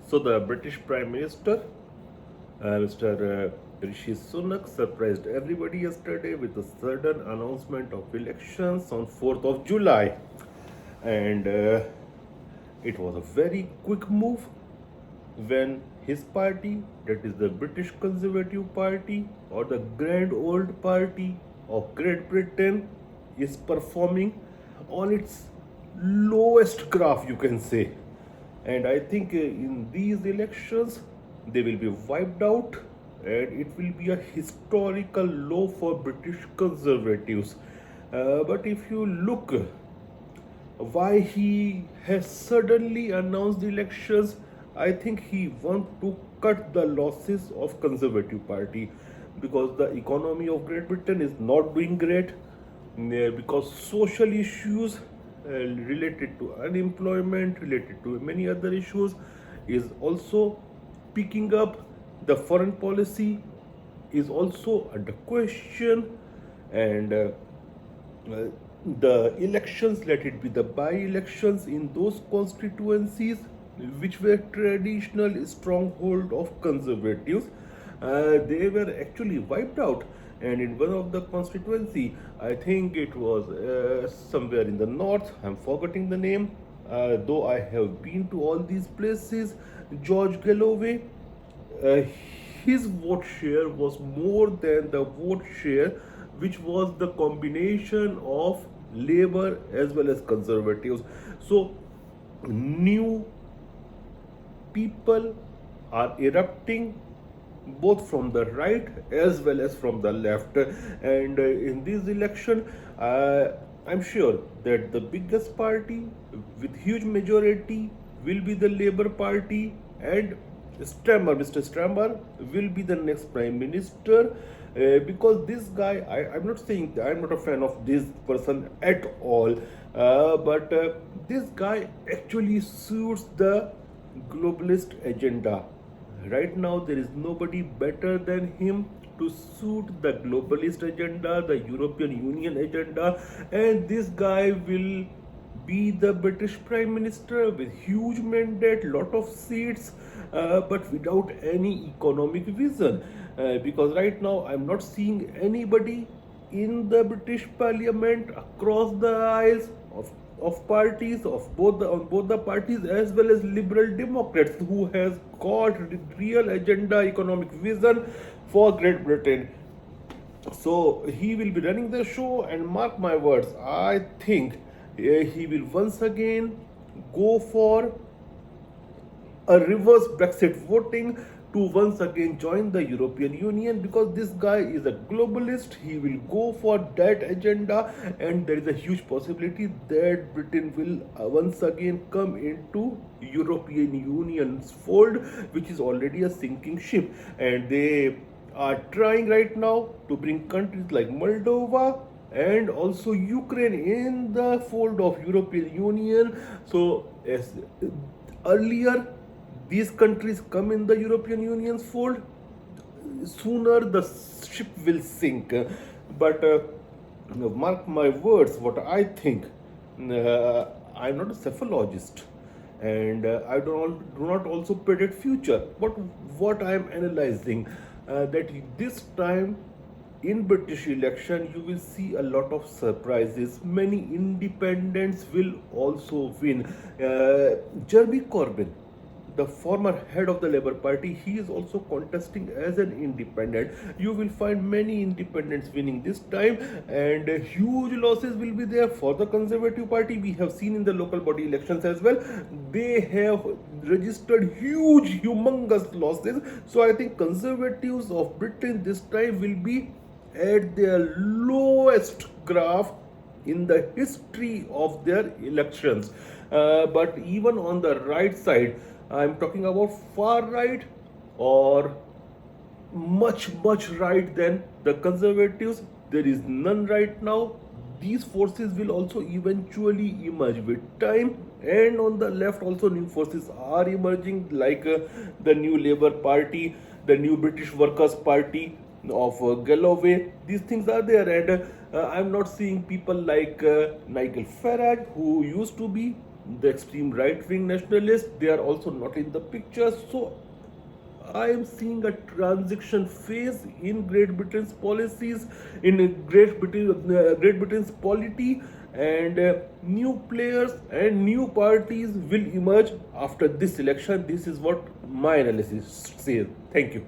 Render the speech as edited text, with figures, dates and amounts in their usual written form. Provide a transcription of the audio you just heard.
So the British Prime Minister, Mr. Rishi Sunak, surprised everybody yesterday with a sudden announcement of elections on 4th of July. And it was a very quick move when his party, that is the British Conservative Party or the Grand Old Party of Great Britain, is performing on its lowest graph, you can say. And I think in these elections they will be wiped out, and it will be a historical low for British conservatives. But if you look why he has suddenly announced the elections, I think he wants to cut the losses of Conservative Party, because the economy of Great Britain is not doing great, because social issues related to unemployment, related to many other issues, is also picking up. The foreign policy is also under question, and the elections, let it be the by-elections in those constituencies which were traditional stronghold of conservatives, they were actually wiped out. And in one of the constituency, I think it was somewhere in the north, I'm forgetting the name, though I have been to all these places, George Galloway, uh, his vote share was more than the vote share which was the combination of labor as well as conservatives. So new people are erupting both from the right as well as from the left, and in this election I'm sure that the biggest party with huge majority will be the Labour Party, and Mr. Strammer will be the next Prime Minister, because this guy, I'm not saying, I'm not a fan of this person at all, but this guy actually suits the globalist agenda. Right now, there is nobody better than him to suit the globalist agenda, the European Union agenda, and this guy will be the British Prime Minister with huge mandate, lot of seats, but without any economic vision. Because right now I'm not seeing anybody in the British Parliament across the aisles of parties of both the, on both the parties as well as Liberal Democrats, who has got real agenda, economic vision for Great Britain. So he will be running the show, and mark my words, I think he will once again go for a reverse Brexit voting to once again join the European Union, because this guy is a globalist. He will go for that agenda, and there is a huge possibility that Britain will once again come into European Union's fold, which is already a sinking ship. And they are trying right now to bring countries like Moldova and also Ukraine in the fold of European Union. So as earlier these countries come in the European Union's fold, sooner the ship will sink. But mark my words, what I think. I'm not a cephalogist, and do not also predict future. But what I am analyzing, that this time in British election you will see a lot of surprises. Many independents will also win. Jeremy Corbyn, the former head of the Labour Party, he is also contesting as an independent. You will find many independents winning this time, and huge losses will be there for the Conservative Party. We have seen in the local body elections as well, they have registered huge, humongous losses. So I think Conservatives of Britain this time will be at their lowest graph in the history of their elections. But even on the right side, I'm talking about far right or much right than the conservatives, there is none right now. These forces will also eventually emerge with time, and on the left also new forces are emerging, like the new Labour Party, the new British Workers Party of Galloway. These things are there, and I'm not seeing people like Nigel Farage, who used to be the extreme right wing nationalists, they are also not in the picture. So I am seeing a transition phase in Great Britain's policies, in Great Britain's polity, and new players and new parties will emerge after this election. This is what my analysis says. Thank you.